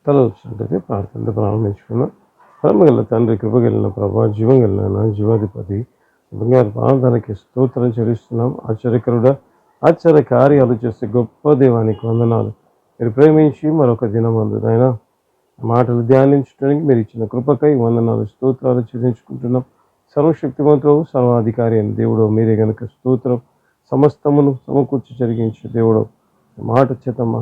తల వచ్చినట్టయితే ప్రార్థనతో ప్రారంభించుకున్నాం. ప్రేమగల తండ్రి, కృపగలిగిన ప్రభా, జీవం కలిగిన జీవాధిపతి బంగారు ప్రార్థనకి స్తోత్రం చెల్లిస్తున్నాం. ఆశ్చర్యకరుడా, ఆశ్చర్య కార్యాలు చేసే గొప్ప దేవానికి వందనాలు. మీరు ప్రేమించి మరొక దినమందు నాయన మాటలు ధ్యానించడానికి మీరు ఇచ్చిన కృపకై వందనాలు, స్తోత్రాలు చెల్లించుకుంటున్నాం. సర్వశక్తిమంతుడు, సర్వాధికారి అయిన దేవుడు మీరే గనుక స్తోత్రం. సమస్తమును సమకూర్చి జరిగించే దేవుడు మాట చేతమ్మ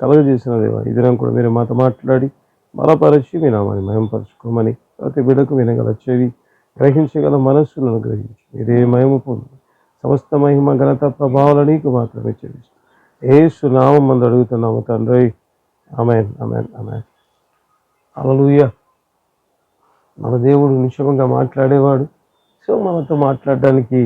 కలగజేసిన దేవ, ఈ దినం కూడా మీరు మాతో మాట్లాడి బలపరిచి మీ నామాన్ని మహిమపరచుకోమని, ప్రతి బిడ్డకు వినగల చెవి, గ్రహించగల మనస్సును గ్రహించి మీరే మహిమ పొందు. సమస్త మహిమ ఘనత ప్రభావాలు నీకు మాత్రమే చెల్లిస్తాం. యేసు నామం మందు అడుగుతున్నాము తండ్రి, ఆమేన్, ఆమేన్, ఆమేన్. హల్లెలూయా. మన దేవుడు నిశ్చయంగా మాట్లాడేవాడు. సో మనతో మాట్లాడడానికి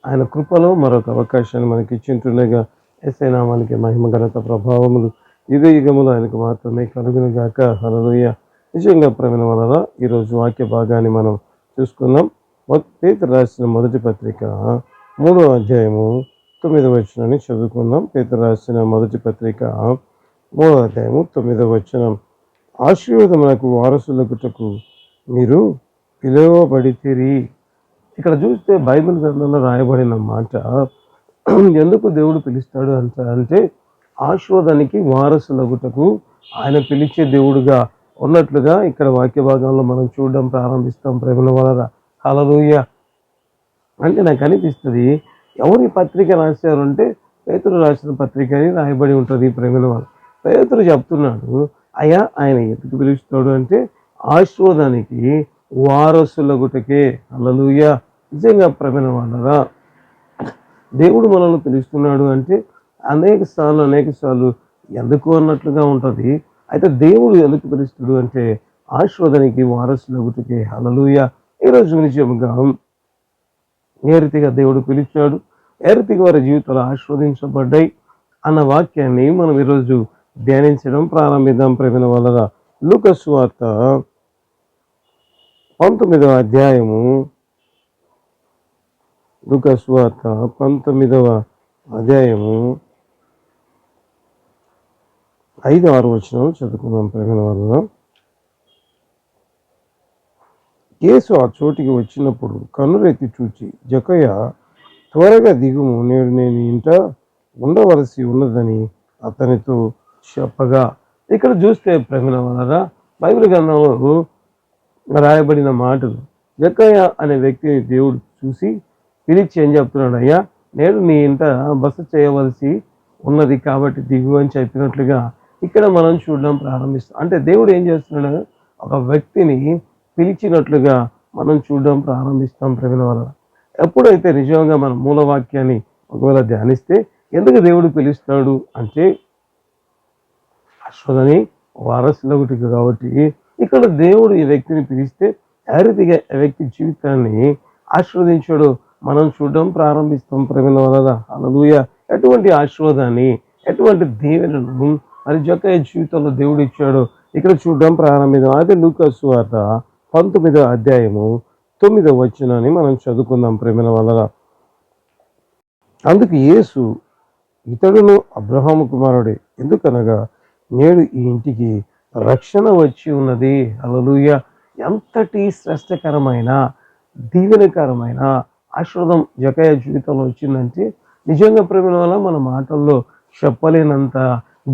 ఆయన కృపలో మరొక అవకాశాన్ని మనకి ఇచ్చింటుండగా యేసయ్య నామానికి మహిమ ఘనత ప్రభావములు యుగ యుగములు ఆయనకు మాత్రమే కలుగును గాక. హల్లెలూయా. నిజంగా ప్రేమ వలన ఈరోజు వాక్య భాగాన్ని మనం చూసుకుందాం. పేతురు రాసిన మొదటి పత్రిక 3వ అధ్యాయము 9వ వచనాన్ని చదువుకుందాం. పేతురు రాసిన మొదటి పత్రిక 3వ అధ్యాయము 9వ వచనం. ఆశీర్వాదమునకు వారసులగుటకు మీరు పిలువబడితిరి. ఇక్కడ చూస్తే బైబిల్ గ్రంథంలో రాయబడిన మాట ఎందుకు దేవుడు పిలుస్తాడు అంటే ఆశీర్వాదానికి వారసులగుటకు ఆయన పిలిచే దేవుడుగా ఉన్నట్లుగా ఇక్కడ వాక్య భాగంలో మనం చూడడం ప్రారంభిస్తాం. ప్రేమల వలన హల్లెలూయా. అంటే నాకు అనిపిస్తుంది, ఎవరి పత్రిక రాశారు అంటే పేతురు రాసిన పత్రిక అని రాయబడి ఉంటుంది. ప్రేమల వలన పేతురు చెప్తున్నాడు, అయ్యా ఆయన ఎందుకు పిలుస్తాడు అంటే ఆశీర్వాదానికి వారసులగుటకే. హల్లెలూయా. నిజంగా ప్రేమల వలన దేవుడు మనల్ని పిలుస్తున్నాడు అంటే అనేక సార్లు ఎందుకు అన్నట్లుగా ఉంటుంది. అయితే దేవుడు ఎందుకు పిలుస్తాడు అంటే ఆశీర్వాదానికి వారసులగుటకే. హల్లెలూయా. ఈరోజు నిజంగా ఏ రీతిగా దేవుడు పిలిచాడు, ఏ రీతిగా వారి జీవితాలు ఆశీర్వదించబడ్డాయి అన్న వాక్యాన్ని మనం ఈరోజు ధ్యానించడం ప్రారంభిద్దాం. ప్రేమ వలన లూకా సువార్త 19వ అధ్యాయము, లూకా సువార్త 19వ అధ్యాయము 5-6 వచనాలు చదువుకుందాం. ప్రేమ వలన యేసు ఆ చోటికి వచ్చినప్పుడు కన్నులెత్తి చూచి, జక్కయ్య త్వరగా దిగుము, నేడు నేను ఇంట ఉండవలసి ఉన్నదని అతనితో చెప్పగా. ఇక్కడ చూస్తే ప్రేమ వలన బైబిల్ గ్రంథంలో రాయబడిన మాటలు, జక్కయ్య అనే వ్యక్తిని దేవుడు చూసి పిలిచి ఏం చెప్తున్నాడు, అయ్యా నేడు నీ ఇంట బస చేయవలసి ఉన్నది కాబట్టి దిగు అని చెప్పినట్లుగా ఇక్కడ మనం చూడడం ప్రారంభిస్తాం. అంటే దేవుడు ఏం చేస్తున్నాడు, ఒక వ్యక్తిని పిలిచినట్లుగా మనం చూడడం ప్రారంభిస్తాం. ప్రేమ వలన ఎప్పుడైతే నిజంగా మన మూలవాక్యాన్ని ఒకవేళ ధ్యానిస్తే ఎందుకు దేవుడు పిలుస్తాడు అంటే ఆశీర్వాదాన్ని వారసులగుటకు కాబట్టి ఇక్కడ దేవుడు ఈ వ్యక్తిని పిలిస్తే ఏ రీతిగా ఈ వ్యక్తి జీవితాన్ని ఆశీర్వదించాడు మనం చూడడం ప్రారంభిస్తాం. ప్రేమ వలన హల్లెలూయా. ఎటువంటి ఆశీర్వాదాన్ని, ఎటువంటి దీవెనను మరి జక్కయ్య జీవితంలో దేవుడు ఇచ్చాడు ఇక్కడ చూడడం ప్రారంభిద్దాం. అదే లూకా సువార్త 19వ అధ్యాయము 9వ వచనాన్ని మనం చదువుకుందాం. ప్రేమ వలన అందుకు యేసు, ఇతడును అబ్రహాము కుమారుడే, ఎందుకనగా నేడు ఈ ఇంటికి రక్షణ వచ్చి ఉన్నది. హల్లెలూయా. ఎంతటి శ్రేష్టకరమైన దీవెనకరమైన ఆశీర్వాదం జక్కయ్య జీవితంలో వచ్చిందంటే నిజంగా ప్రేమ వల్ల మన మాటల్లో చెప్పలేనంత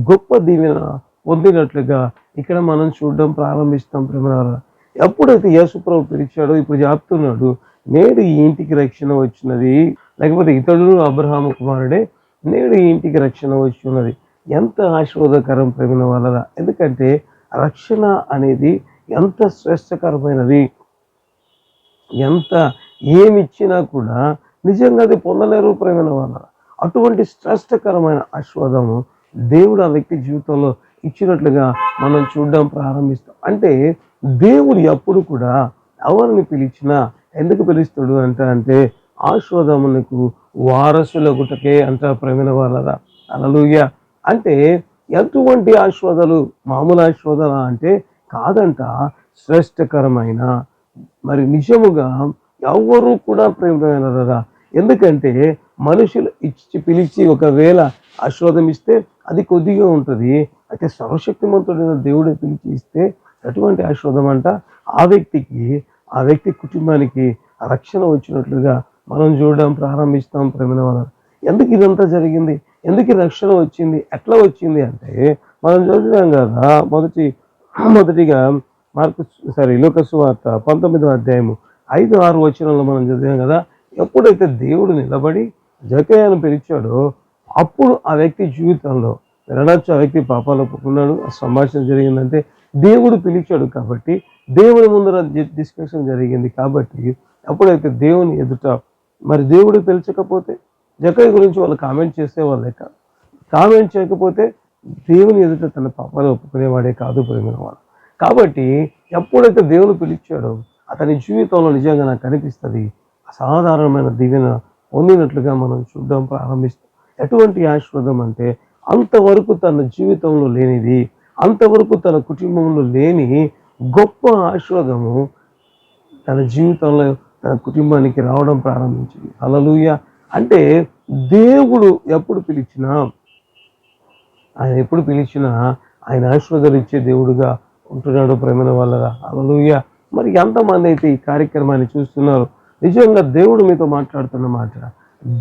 గొప్ప దీవెన పొందినట్లుగా ఇక్కడ మనం చూడడం ప్రారంభిస్తాం. ప్రేమ వల్ల ఎప్పుడైతే యేసు ప్రభు పిలిచాడో ఇప్పుడు చెప్తున్నాడు, నేడు ఈ ఇంటికి రక్షణ వచ్చినది, లేకపోతే ఇతడు అబ్రహాము కుమారుడే, నేడు ఈ ఇంటికి రక్షణ వచ్చి ఉన్నది. ఎంత ఆశీర్వాదకరం ప్రేమ వలన. ఎందుకంటే రక్షణ అనేది ఎంత శ్రేష్టకరమైనది, ఎంత ఏమిచ్చినా కూడా నిజంగా అది పొందలేరు ప్రేమ వలన. అటువంటి శ్రేష్టకరమైన ఆశీర్వాదము దేవుడు ఆ వ్యక్తి జీవితంలో ఇచ్చినట్లుగా మనం చూడడం ప్రారంభిస్తాం. అంటే దేవుడు ఎప్పుడు కూడా ఎవరిని పిలిచినా ఎందుకు పిలుస్తాడు అంటే ఆశీర్వాదమునకు వారసులగుటకే అంట ప్రేమ వలన. హల్లెలూయా. అంటే ఎటువంటి ఆశీర్వాదాలు, మామూలు ఆశీర్వాదాలు అంటే కాదంట, శ్రేష్టకరమైన మరి నిజముగా ఎవరు కూడా ప్రేమ. ఎందుకంటే మనుషులు ఇచ్చి పిలిచి ఒకవేళ ఆశీర్వాదం ఇస్తే అది కొద్దిగా ఉంటుంది. అయితే సర్వశక్తిమంతుడైన దేవుడే పిలిచి ఇస్తే ఎటువంటి ఆశీర్వాదం అంట ఆ వ్యక్తి కుటుంబానికి రక్షణ వచ్చినట్లుగా మనం చూడడం ప్రారంభిస్తాం. ప్రేమైన వాళ్ళ ఎందుకు ఇదంతా జరిగింది, ఎందుకు ఈ రక్షణ వచ్చింది, ఎట్లా వచ్చింది అంటే మనం చదివాం కదా. మొదటిగా లూకా సువార్త 19వ అధ్యాయము 5-6 వచనంలో మనం చదివాం కదా. ఎప్పుడైతే దేవుడు నిలబడి జక్కయ్యను పిలిచాడో అప్పుడు ఆ వ్యక్తి జీవితంలో వినవచ్చు, ఆ వ్యక్తి పాపాలు ఒప్పుకున్నాడు, ఆ సంభాషణ జరిగిందంటే దేవుడు పిలిచాడు కాబట్టి, దేవుని ముందర డిస్కషన్ జరిగింది కాబట్టి, ఎప్పుడైతే దేవుని ఎదుట మరి దేవుడు పిలిచకపోతే జక్కయ్య గురించి వాళ్ళు కామెంట్ చేసేవాళ్ళే కాదు. కామెంట్ చేయకపోతే దేవుని ఎదుట తన పాపాలు ఒప్పుకునేవాడే కాదు ప్రేమినవాడు. కాబట్టి ఎప్పుడైతే దేవుని పిలిచాడో అతని జీవితంలో నిజంగా నాకు కనిపిస్తుంది అసాధారణమైన దీవెన పొందినట్లుగా మనం చూడడం ప్రారంభిస్తాం. ఎటువంటి ఆశీర్వాదం అంటే అంతవరకు తన జీవితంలో లేనిది, అంతవరకు తన కుటుంబంలో లేని గొప్ప ఆశీర్వాదము తన జీవితంలో తన కుటుంబానికి రావడం ప్రారంభించింది. హల్లెలూయా. అంటే దేవుడు ఎప్పుడు పిలిచినా ఆయన ఆశీర్వాదాలు ఇచ్చే దేవుడుగా ఉంటున్నాడు ప్రేమైన వాళ్ళరా. హల్లెలూయా. మరి ఎంతమంది అయితే ఈ కార్యక్రమాన్ని చూస్తున్నారు, నిజంగా దేవుడు మీతో మాట్లాడుతున్న మాట,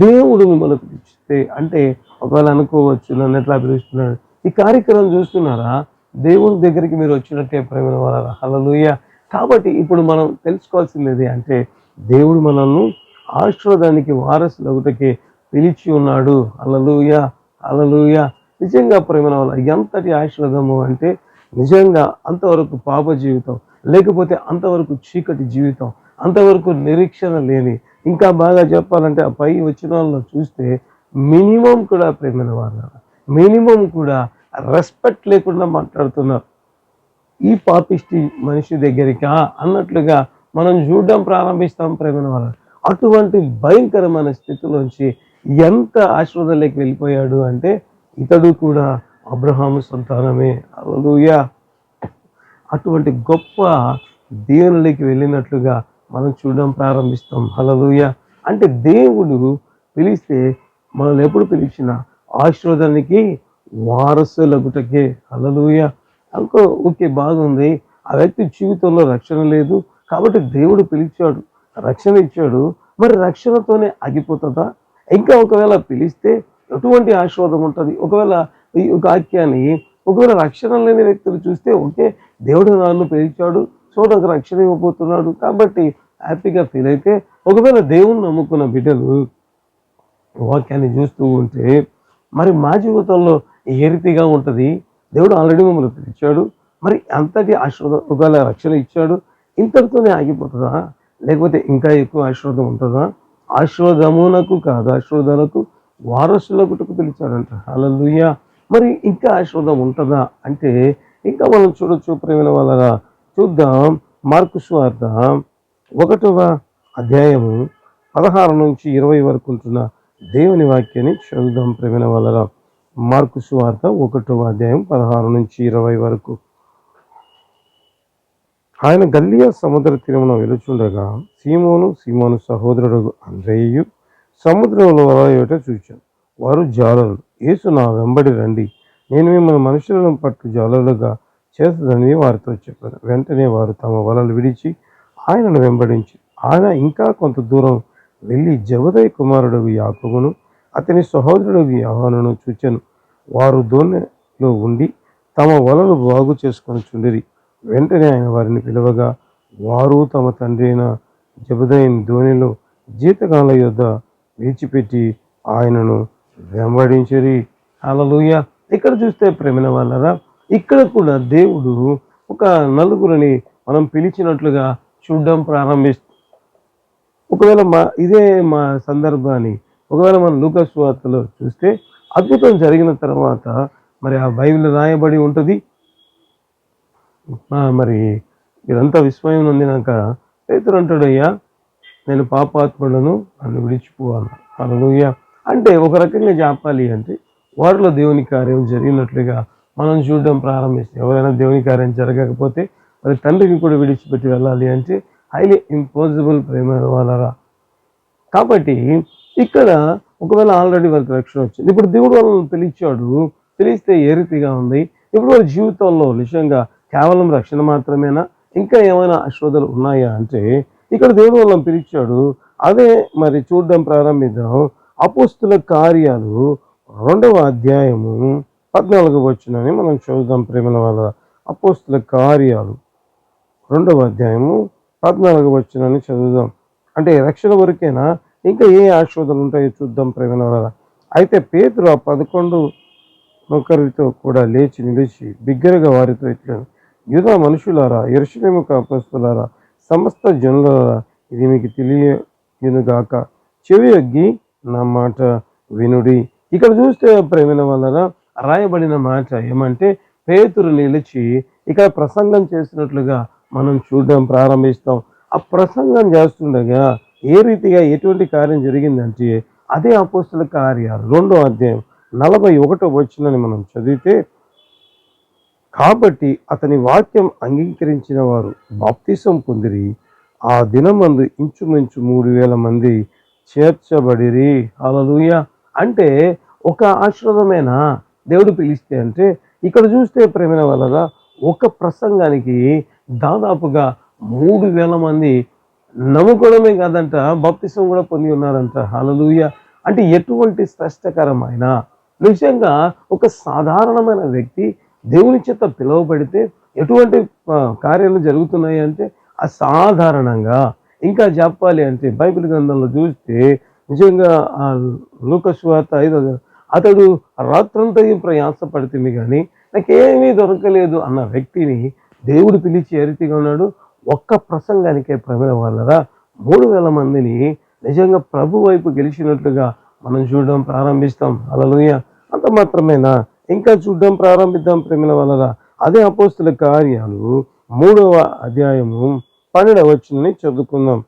దేవుడు మిమ్మల్ని పిలిస్తే అంటే ఒకవేళ అనుకోవచ్చు నన్ను ఎట్లా పిలుస్తున్నాడు, ఈ కార్యక్రమం చూస్తున్నారా, దేవుని దగ్గరికి మీరు వచ్చినట్టే ప్రేమైన వాళ్ళరా. హల్లెలూయా. కాబట్టి ఇప్పుడు మనం తెలుసుకోవాల్సింది అంటే దేవుడు మనల్ని ఆశీర్వాదానికి వారసులగుటకే పిలిచి ఉన్నాడు. హల్లెలూయా, హల్లెలూయా. నిజంగా ప్రేమైన వాళ్ళ ఎంతటి ఆశీర్వాదము అంటే నిజంగా అంతవరకు పాప జీవితం, లేకపోతే అంతవరకు చీకటి జీవితం, అంతవరకు నిరీక్షణ లేని, ఇంకా బాగా చెప్పాలంటే ఆ పై వచ్చిన వాళ్ళని చూస్తే మినిమం కూడా ప్రేమైన వాళ్ళ మినిమం కూడా రెస్పెక్ట్ లేకుండా మాట్లాడుతున్నారు. ఈ పాపిష్టి మనిషి దగ్గరికా అన్నట్లుగా మనం చూడడం ప్రారంభిస్తాం ప్రేమైన వాళ్ళ. అటువంటి భయంకరమైన స్థితిలోంచి ఎంత ఆశీర్వాదంలోకి వెళ్ళిపోయాడు అంటే ఇతడు కూడా అబ్రహాము సంతానమే. హల్లెలూయా. అటువంటి గొప్ప దీవెనలోకి వెళ్ళినట్లుగా మనం చూడడం ప్రారంభిస్తాం. హల్లెలూయా. అంటే దేవుడు పిలిస్తే మనల్ని ఎప్పుడు పిలిచినా ఆశీర్వాదానికి వారసులగుటకే. హల్లెలూయా. ఓకే, బాగుంది, ఆ వ్యక్తి జీవితంలో రక్షణ లేదు కాబట్టి దేవుడు పిలిచాడు, రక్షణ ఇచ్చాడు, మరి రక్షణతోనే ఆగిపోతుందా? ఇంకా ఒకవేళ పిలిస్తే ఎటువంటి ఆశీర్వాదం ఉంటుంది? ఒకవేళ ఈ వాక్యాన్ని ఒకవేళ రక్షణ లేని వ్యక్తులు చూస్తే ఓకే, దేవుడు నన్ను పిలిచాడు, సో నాకు రక్షణ ఇవ్వబోతున్నాడు కాబట్టి హ్యాపీగా ఫీల్ అయితే, ఒకవేళ దేవుణ్ణి నమ్ముకున్న బిడ్డలు వాక్యాన్ని చూస్తూ ఉంటే మరి మా జీవితంలో ఏ రీతిగా ఉంటుంది? దేవుడు ఆల్రెడీ మమ్మల్ని పిలిచాడు, మరి అంతటి ఆశీర్వాదం ఒకవేళ రక్షణ ఇచ్చాడు, ఇంతటితోనే ఆగిపోతుందా? లేకపోతే ఇంకా ఎక్కువ ఆశీర్వాదం ఉంటుందా? ఆశీర్వాదాలకు వారసులకు పిలిచాడంట. హల్లెలూయా. మరి ఇంకా ఆశీర్వాదం ఉంటుందా అంటే ఇంకా మనం చూడొచ్చు ప్రేమైన వాళ్ళరా. చూద్దాం, మార్కు సువార్త 1వ అధ్యాయము 16-20 వరకు ఉంటున్న దేవుని వాక్యాన్ని చదువుదాం ప్రేమైన వాళ్ళరా. మార్కు సువార్త 1వ అధ్యాయం 16-20 వరకు. ఆయన గల్లియ సముద్ర తీరమున వెలుచుండగా సీమోను సహోదరుడు అంద్రేయు సముద్రంలో వలవేయుట చూచాను. వారు జాలరులు. యేసు, నా వెంబడి రండి, నేను మిమ్మల్ని మనుషులను పట్టు జాలరులుగా చేస్తుందని వారితో చెప్పాను. వెంటనే వారు తమ వలలు విడిచి ఆయనను వెంబడించి ఆయన ఇంకా కొంత దూరం వెళ్ళి జెబెదయి కుమారుడు యాకోబును అతని సహోదరుడు యోహానును చూచెను. వారు దోణిలో ఉండి తమ వలలు బాగు చేసుకొని చుండిరి. వెంటనే ఆయన వారిని పిలవగా వారు తమ తండ్రి అయిన జెబెదయి దోణిలో జీతగాళ్ళ యొద్ద విడిచిపెట్టి ఆయనను వెంబడించిరి. హల్లెలూయా. ఇక్కడ చూస్తే ప్రేమైన వాళ్ళరా, ఇక్కడ కూడా దేవుడు ఒక నలుగురిని మనం పిలిచినట్లుగా చూడడం ప్రారంభిస్తాం. ఒకవేళ మా సందర్భాన్ని ఒకవేళ మనం లూకా సువార్తలో చూస్తే అద్భుతం జరిగిన తర్వాత మరి ఆ బైబిల్ రాయబడి ఉంటుంది. మరి వీరంతా విస్మయం నొందినాక పేతురు అంటాడు, అయ్యా నేను పాపాత్ములను, నన్ను విడిచిపోవాలి. హల్లెలూయా. అంటే ఒక రకంగా చెప్పాలి అంటే వారిలో దేవుని కార్యం జరిగినట్లుగా మనం చూడడం ప్రారంభిస్తాం. ఎవరైనా దేవుని కార్యం జరగకపోతే మరి తండ్రిని కూడా విడిచిపెట్టి వెళ్ళాలి అంటే హైలీ ఇంపాసిబుల్ ప్రేమ వాళ్ళరా. కాబట్టి ఇక్కడ ఒకవేళ ఆల్రెడీ వారికి రక్షణ వచ్చింది, ఇప్పుడు దేవుడు వాళ్ళని పిలిచాడు, పిలిస్తే ఏ రీతిగా ఉంది, ఇప్పుడు వాళ్ళ జీవితంలో నిజంగా కేవలం రక్షణ మాత్రమేనా, ఇంకా ఏమైనా ఆశీర్వాదాలు ఉన్నాయా అంటే ఇక్కడ దేవుడు వాళ్ళని పిలిచాడు. అదే మరి చూడడం ప్రారంభిద్దాం. అపోస్తుల కార్యాలు 2వ అధ్యాయము 14వ వచనాన్ని మనం చూద్దాం ప్రేమల వల్ల. అపోస్తుల కార్యాలు 2వ అధ్యాయము 14వ వచనాన్ని చదువుదాం. అంటే రక్షణ వరకేనా, ఇంకా ఏ ఆశీర్వాదాలు ఉంటాయో చూద్దాం ప్రేమల వల్ల. అయితే పేతురు ఆ 11 నొకరితో కూడా లేచి నిలిచి బిగ్గరగా వారితో ఇట్లా, యూదా మనుషులారా, యెరూషలేము అపొస్తలులారా, సమస్త జనులారా, ఇది మీకు తెలియనుగాక, చెవి యొగ్గి నా మాట వినుడి. ఇక్కడ చూస్తే ప్రేమైన వలన రాయబడిన మాట ఏమంటే పేతురు నిలిచి ఇక్కడ ప్రసంగం చేస్తున్నట్లుగా మనం చూడడం ప్రారంభిస్తాం. ఆ ప్రసంగం చేస్తుండగా ఏ రీతిగా ఎటువంటి కార్యం జరిగిందంటే అదే అపోస్తుల కార్యాలు 2వ అధ్యాయం 41వ వచనాన్ని మనం చదివితే, కాబట్టి అతని వాక్యం అంగీకరించిన వారు బాప్తిసం పొందిరి. ఆ దినమందు ఇంచుమించు 3000 మంది చేర్చబడిరి. హల్లెలూయా. అంటే ఒక ఆశీర్వాదమైన దేవుడు పిలిస్తే అంటే ఇక్కడ చూస్తే ప్రేమైన వలన ఒక ప్రసంగానికి దాదాపుగా 3000 మంది నమ్ముకోవడమే కాదంట, బాప్తిసం కూడా పొంది ఉన్నారంట. హల్లెలూయా. అంటే ఎటువంటి శ్రేష్టకరమైన నిజంగా ఒక సాధారణమైన వ్యక్తి దేవుని చేత పిలువబడితే ఎటువంటి కార్యాలు జరుగుతున్నాయి అంటే అసాధారణంగా. ఇంకా చెప్పాలి అంటే బైబిల్ గ్రంథంలో చూస్తే నిజంగా ఆ లూకా సువార్త 5వ అతడు రాత్రంతా ప్రయాసపడుతుంది కానీ నాకేమీ దొరకలేదు అన్న వ్యక్తిని దేవుడు పిలిచి ఏ రీతిగా ఉన్నాడు, ఒక్క ప్రసంగానికే ప్రమేణ వాళ్ళరా 3000 మందిని నిజంగా ప్రభు వైపు గెలిచినట్లుగా మనం చూడడం ప్రారంభిస్తాం. హల్లెలూయా. అంత మాత్రమేనా, ఇంకా చూడడం ప్రారంభిద్దాం ప్రేమిల వలన. అదే అపోస్తుల కార్యాలు 3వ అధ్యాయము 12వ వచనాన్ని చదువుకుందాం.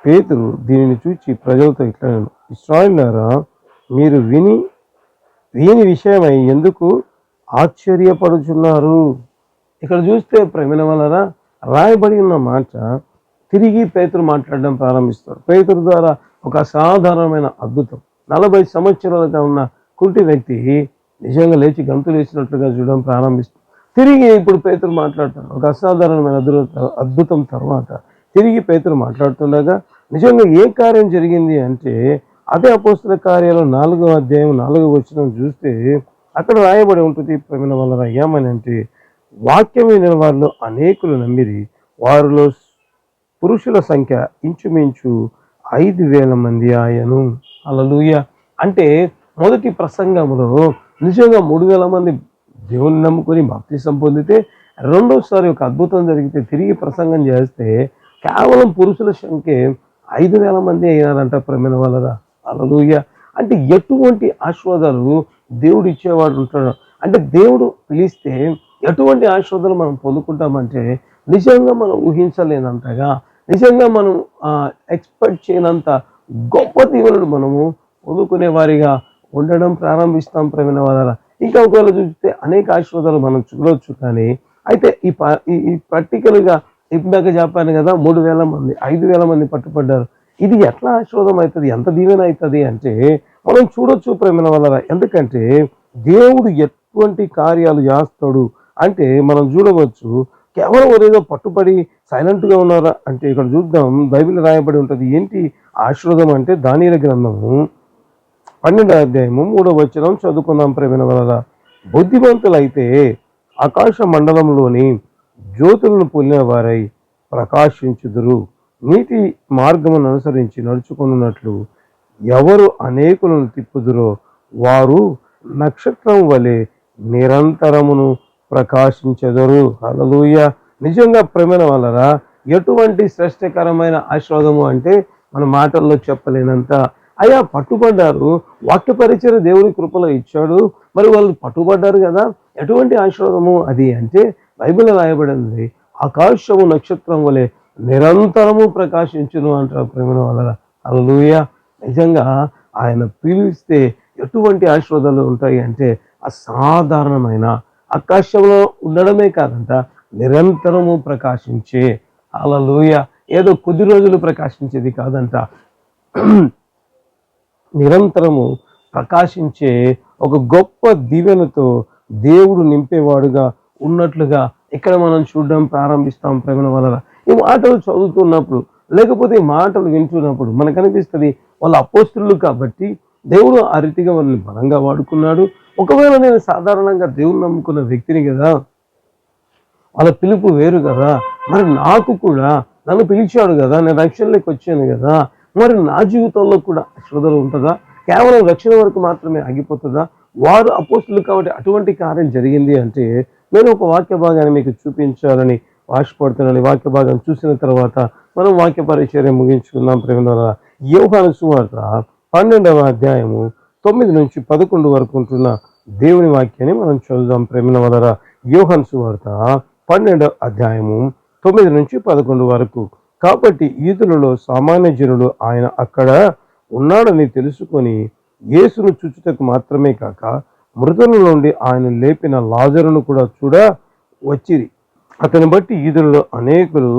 పేతురు దీనిని చూచి ప్రజలతో ఇట్లా, ఇశ్రాయేలులారా, మీరు వీని విషయమై ఎందుకు ఆశ్చర్యపడుచున్నారు? ఇక్కడ చూస్తే ప్రేమిల వలన రాయబడి ఉన్న మాట తిరిగి పేతురు మాట్లాడడం ప్రారంభిస్తారు. పేతురు ద్వారా ఒక అసాధారణమైన అద్భుతం. 40 సంవత్సరాలుగా ఉన్న కుంటి వ్యక్తి నిజంగా లేచి గంతులు వేసినట్లుగా చూడడం ప్రారంభిస్తుంది. తిరిగి ఇప్పుడు పేతురు మాట్లాడతాడు. ఒక అసాధారణమైన అద్భుతం తర్వాత తిరిగి పేతురు మాట్లాడుతుండగా నిజంగా ఏ కార్యం జరిగింది అంటే అదే అపోస్తుల కార్యాలు 4వ అధ్యాయం 4వ వచనం చూస్తే అక్కడ రాయబడి ఉంటుంది ప్రేమిన వలన ఏమని అంటే, వాక్యం వినిన వారిలో అనేకులు నమ్మిరి, వారిలో పురుషుల సంఖ్య ఇంచుమించు 5000 మంది ఆయను. హల్లెలూయా. అంటే మొదటి ప్రసంగంలో నిజంగా 3000 మంది దేవుని నమ్ముకొని బాప్తిసం పొందితే, రెండోసారి ఒక అద్భుతం జరిగితే తిరిగి ప్రసంగం చేస్తే కేవలం పురుషుల సంఖ్య 5000 మంది అయినారంట ప్రేమిన వలన. హల్లెలూయా. అంటే ఎటువంటి ఆశీర్వాదాలు దేవుడు ఇచ్చేవాడు ఉంటాడు అంటే, దేవుడు పిలిస్తే ఎటువంటి ఆశీర్వాదాలు మనం పొందుకుంటామంటే నిజంగా మనం ఊహించలేనంతగా, నిజంగా మనం ఎక్స్పెక్ట్ చేయనంత గొప్ప దీవెనలు మనము పొందుకునే వారిగా ఉండడం ప్రారంభిస్తాం ప్రేమిన వలన. ఇంకా ఒకవేళ చూస్తే అనేక ఆశీర్వాదాలు మనం చూడవచ్చు. కానీ అయితే ఈ పర్టికులర్గా ఇందాక చెప్పాను కదా, 3000 మంది 5000 మంది పట్టుబడ్డారు. ఇది ఎట్లా ఆశీర్వాదం అవుతుంది, ఎంత దీవెన అవుతుంది అంటే మనం చూడొచ్చు ప్రేమిన వలన. ఎందుకంటే దేవుడు ఎటువంటి కార్యాలు చేస్తాడు అంటే మనం చూడవచ్చు. కేవలం ఏదో పట్టుబడి సైలెంట్గా ఉన్నారా అంటే ఇక్కడ చూద్దాం, బైబిల్ రాయబడి ఉంటుంది. ఏంటి ఆశీర్వాదం అంటే దానియేలు గ్రంథము 12వ అధ్యాయము 3వ వచనం చదువుకుందాం ప్రేమిన వలన. బుద్ధిమంతులైతే ఆకాశ మండలంలోని జ్యోతులను పోలిన వారై ప్రకాశించుదురు, నీతి మార్గమును అనుసరించి నడుచుకున్నట్లు ఎవరు అనేకులను తిప్పుదురో వారు నక్షత్రం వలె నిరంతరమును ప్రకాశించెదరు. హల్లెలూయా. నిజంగా ప్రేమ వలన ఎటువంటి శ్రేష్టకరమైన ఆశీర్వాదము అంటే మన మాటల్లో చెప్పలేనంత. అయ్యా పట్టుబడ్డారు, వాక్య పరిచయ దేవుని కృపలో ఇచ్చాడు, మరి వాళ్ళు పట్టుబడ్డారు కదా, ఎటువంటి ఆశీర్వాదము అది అంటే బైబిల్ రాయబడింది, ఆకాశము నక్షత్రం వలె నిరంతరము ప్రకాశించును అంటారు ప్రేమ వలన. హల్లెలూయా. నిజంగా ఆయన పిలిస్తే ఎటువంటి ఆశీర్వాదాలు ఉంటాయి అంటే అసాధారణమైన, ఆకాశంలో ఉండడమే కాదంట, నిరంతరము ప్రకాశించే. హల్లెలూయా. ఏదో కొద్ది రోజులు ప్రకాశించేది కాదంట, నిరంతరము ప్రకాశించే ఒక గొప్ప దీవెనతో దేవుడు నింపేవాడుగా ఉన్నట్లుగా ఇక్కడ మనం చూడడం ప్రారంభిస్తాం. ప్రేమ వలన ఈ మాటలు చదువుతున్నప్పుడు, లేకపోతే ఈ మాటలు వింటున్నప్పుడు మనకు అనిపిస్తుంది వాళ్ళ అపోస్తులు కాబట్టి దేవుడు ఆ రీతిగా వాళ్ళని బలంగా వాడుకున్నాడు. ఒకవేళ నేను సాధారణంగా దేవుని నమ్ముకున్న వ్యక్తిని కదా, వాళ్ళ పిలుపు వేరు కదా, మరి నాకు కూడా నన్ను పిలిచాడు కదా, నేను రక్షణలోకి వచ్చాను కదా, మరి నా జీవితంలో కూడా శోధన ఉంటుందా? కేవలం రక్షణ వరకు మాత్రమే ఆగిపోతుందా? వారు అపోస్తులు కాబట్టి అటువంటి కార్యం జరిగింది అంటే నేను ఒక వాక్య భాగాన్ని మీకు చూపించాలని ఆశపడుతున్నాను. వాక్య భాగం చూసిన తర్వాత మనం వాక్య పరిచర్య ముగించుకుందాం. ప్రేమ యోహాను సువార్త 12వ అధ్యాయము 9 నుంచి 11 వరకు ఉంటున్న దేవుని వాక్యాన్ని మనం చదువుదాం. ప్రేమ వలన యోహాను సువార్త 12వ అధ్యాయము 9 నుంచి 11 వరకు. కాబట్టి యూదులలో సామాన్య జనులు ఆయన అక్కడ ఉన్నాడని తెలుసుకొని యేసును చూచుటకు మాత్రమే కాక మృతుల నుండి ఆయన లేపిన లాజరును కూడా చూడ వచ్చిరి. అతని బట్టి యూదులలో అనేకులు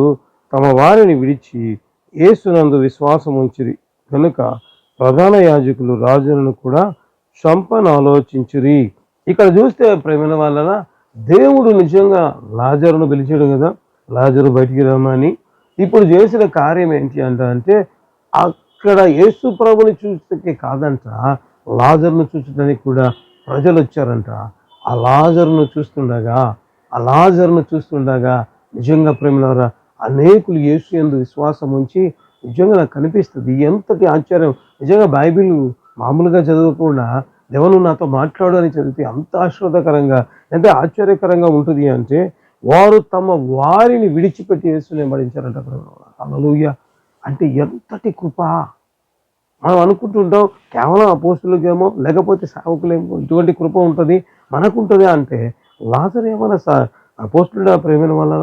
తమ వారిని విడిచి యేసునందు విశ్వాసం ఉంచిరి కనుక ప్రధాన యాజకులు రాజులను కూడా చంపనాలోచించిరి. ఇక్కడ చూస్తే ప్రేమ వలన దేవుడు నిజంగా లాజరును పిలిచాడు కదా, లాజరు బయటికి రమ్మని. ఇప్పుడు చేసిన కార్యం ఏంటి అంటే అక్కడ యేసు ప్రభుని చూస్తే కాదంట, లాజరును చూచడానికి కూడా ప్రజలు వచ్చారంట. ఆ లాజరును చూస్తుండగా నిజంగా ప్రేమలారా అనేకులు యేసు యందు విశ్వాసం ఉంచి నిజంగా నాకు కనిపిస్తుంది ఎంతటి ఆశ్చర్యం. నిజంగా బైబిల్ మామూలుగా చదవకుండా దేవుడు నాతో మాట్లాడు అని చదివితే అంత ఆశ్చర్యకరంగా ఎంత ఆశ్చర్యకరంగా ఉంటుంది అంటే వారు తమ వారిని విడిచిపెట్టి యేసుని వెంబడించారంట. హల్లెలూయా. అంటే ఎంతటి కృప. మనం అనుకుంటుంటాం కేవలం అపోస్తులకేమో లేకపోతే సేవకులేమో ఇటువంటి కృప ఉంటుంది మనకుంటుందా అంటే లాజరు ఏమన్నా అపోస్తులుడా ప్రేమ వల్ల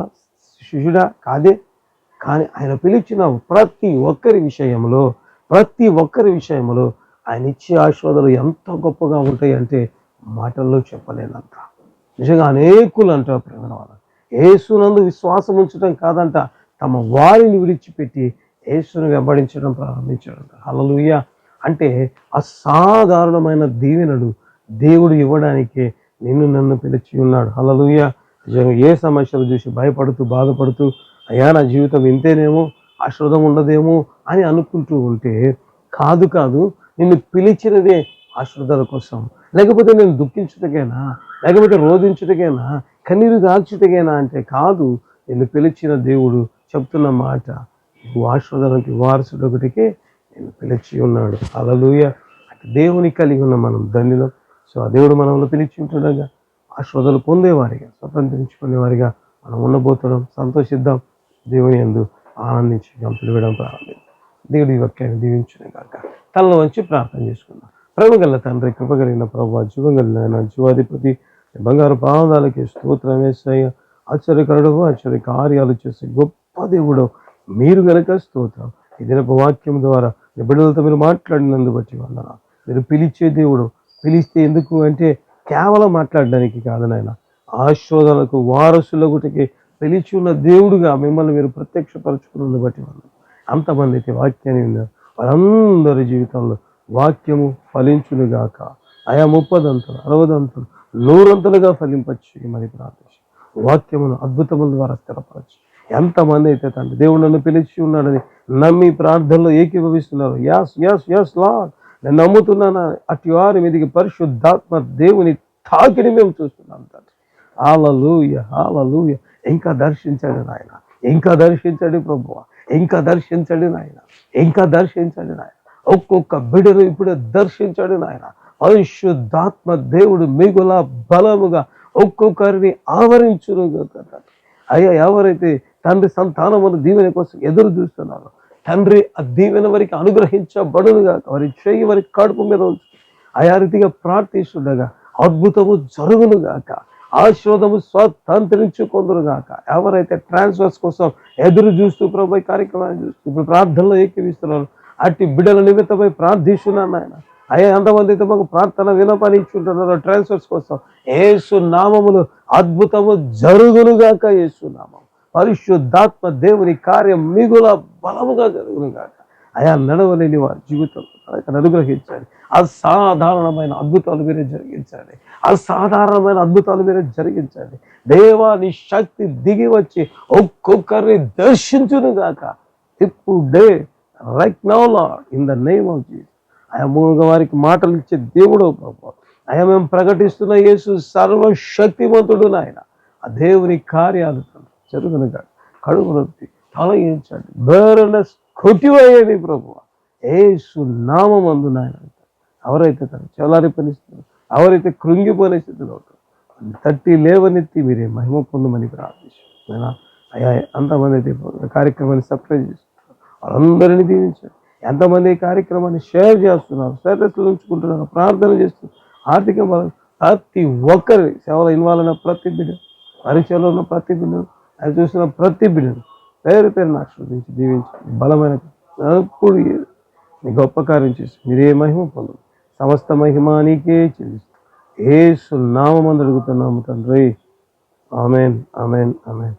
శిష్యుడా కాదే. కానీ ఆయన పిలిచిన ప్రతి ఒక్కరి విషయంలో ఆయన ఇచ్చే ఆశీర్వాదాలు ఎంత గొప్పగా ఉంటాయి అంటే మాటల్లో చెప్పలేనంత. నిజంగా అనేకులు అంట ప్రేమ వల్ల యేసునందు విశ్వాసం ఉంచడం కాదంట, తమ వారిని విడిచిపెట్టి యేసును వెంబడించడం ప్రారంభించాడంట. హల్లెలూయా. అంటే అసాధారణమైన దీవెనలు దేవుడు ఇవ్వడానికే నిన్ను నన్ను పిలిచి ఉన్నాడు. హల్లెలూయా. నిజంగా ఏ సమస్యలు చూసి భయపడుతూ బాధపడుతూ అయ్యా నా జీవితం ఇంతేనేమో, ఆశీర్వాదం ఉండదేమో అని అనుకుంటూ ఉంటే కాదు, నిన్ను పిలిచినదే ఆశీర్వాదాల కోసం. లేకపోతే నేను దుఃఖించుటకేనా, లేకపోతే రోధించుటకేనా, కన్నీరు దాల్చుటకేనా అంటే కాదు, నిన్ను పిలిచిన దేవుడు చెప్తున్న మాట నువ్వు ఆశీర్వాదానికి వారసుడు ఒకటికే నేను పిలిచి ఉన్నాడు. హల్లెలూయా. దేవుని కలిగి ఉన్న మనం ధన్యులం. సో ఆ దేవుడు మనల్ని పిలిచి ఉంటుండగా ఆశీర్వాదాలు పొందేవారిగా, స్వతంత్రించుకునేవారిగా మనం ఉండబోతున్నాం. సంతోషిద్దాం, దేవుని యందు ఆనందించి పిలవడం ప్రారంభిద్దాం. దేవుడి వాక్యాన్ని దీవించునే కాక తనలో వచ్చి ప్రార్థన చేసుకుందాం. ప్రేమ గల తండ్రి, కృపగలిగిన ప్రభువా, జీవగలిగిన జీవాధిపతి, బంగారు పాదాలకి స్తోత్రం యేసయ్య. ఆశ్చర్యకరుడు, ఆశ్చర్య కార్యాలు చేసే గొప్ప దేవుడు మీరు గనక స్తోత్రం. ఈ దినపు వాక్యం ద్వారా మీ బిడ్డలతో మీరు మాట్లాడినందు బట్టి వందనాలు. మీరు పిలిచే దేవుడు, పిలిస్తే ఎందుకు అంటే కేవలం మాట్లాడడానికి కాదు నాయన, ఆశీర్వాదాలకు వారసులగుటకి పిలిచి ఉన్న దేవుడుగా మిమ్మల్ని మీరు ప్రత్యక్షపరచుకున్నందు బట్టి వందనాలు. అంతమంది అయితే వాక్యాన్ని విన్నారు, వారందరి జీవితంలో వాక్యము ఫలించునుగాక. ఆయా 30 అంతలు 60 అంతలు 100 అంతలుగా ఫలింపచ్చు మరి ప్రార్థించి వాక్యమును అద్భుతముల ద్వారా స్థిరపరచు. ఎంతమంది అయితే తండ్రి దేవుడు నన్ను పిలిచి ఉన్నాడని నమ్మి ప్రార్థనలో ఏకీభవిస్తున్నారు. యస్ లార్డ్, నేను నమ్ముతున్నాను అటు వారి మీదికి పరిశుద్ధాత్మ దేవుని తాకిడి మేము చూస్తున్నాం తండ్రి. హల్లెలూయా. ఇంకా దర్శించండి నాయన, ఇంకా దర్శించండి ప్రభువా, ఇంకా దర్శించండి నాయన. ఒక్కొక్క బిడ్డను ఇప్పుడే దర్శించండి నాయన. పరిశుద్ధాత్మ దేవుడు మిగుల బలముగా ఒక్కొక్కరిని ఆవరించును. అయ్యా, ఎవరైతే తండ్రి సంతానమును దీవెన కోసం ఎదురు చూస్తున్నారో తండ్రి ఆ దీవెన వారికి అనుగ్రహించబడునుగా, వారి చేయి వారి కడుపు మీద ఉంచు. ఆయా రీతిగా ప్రార్థిస్తుండగా అద్భుతము జరుగునుగాక, ఆశీర్వాదము స్వతంత్రించుకొందురుగాక. ఎవరైతే ట్రాన్స్ఫర్స్ కోసం ఎదురు చూస్తూ ప్రభు కార్యక్రమాన్ని చూస్తూ ఇప్పుడు ప్రార్థనలో ఏకీవిస్తున్నారు అట్టి బిడ్డల నిమిత్తమై ప్రార్థిస్తున్నాను ఆయన. అయ్యా, ఎంతమంది అయితే మాకు ప్రార్థన వినపనించుంటున్నారో ట్రాన్స్ఫర్స్ కోసం యేసు నామములు అద్భుతము జరుగునుగాక. యేసు నామం పరిశుద్ధాత్మ దేవుని కార్యం మిగుల బలముగా జరుగునుగాక. అయా నడవలేని వారి జీవితం అనుగ్రహించండి. అసాధారణమైన అద్భుతాలు మీరే జరిగించండి. అసాధారణమైన అద్భుతాలు మీరే జరిగించండి. దేవా నీ శక్తి దిగి వచ్చి ఒక్కొక్కరిని దర్శించును గాక ఇప్పుడే, right now lord, in the name of Jesus. ఆయా మూడుగా వారికి మాటలు ఇచ్చే దేవుడు ప్రభు. అయా మేము ప్రకటిస్తున్న యేసు సర్వశక్తివంతుడు నాయన. ఆ దేవుని కార్యాలు జరుగునుగా. కడుపు నొప్పి తొలగించండి. బర్నెస్ కొట్టివేయండి ప్రభు. యేసు నామమందు నాయన. ఎవరైతే తను చలారి పనిస్తున్నారు, ఎవరైతే కృంగిపోయిన స్థితిలో తట్టి లేవనెత్తి మీరే మహిమ పొందమని ప్రార్థిస్తున్నాను. అయ్యా ఎంతమంది అయితే కార్యక్రమాన్ని సబ్స్క్రైబ్ చేస్తున్నారు వాళ్ళందరినీ దీవించండి. ఎంతమంది ఈ కార్యక్రమాన్ని షేర్ చేస్తున్నారు, స్టేటస్లు ఉంచుకుంటున్నారు, ప్రార్థన చేస్తున్నారు, ఆర్థిక ప్రతి ఒక్కరి సేవలో ఇన్వాల్వ్ అయిన ప్రతి బిడ్డ, పరీక్షలో ఉన్న ప్రతి బిడ్డను, అది చూసిన ప్రతి బిడ్డను పేరు పేరు ఆశీర్వదించి దీవించండి. బలమైన ఎప్పుడు నీ గొప్ప కార్యం చేసి మీరే మహిమ పొందండి. సమస్త మహిమ నీకే చెల్లిస్తూ యేసు నామమందు అడుగుతున్నాము తండ్రి. ఆమేన్, ఆమేన్, ఆమేన్.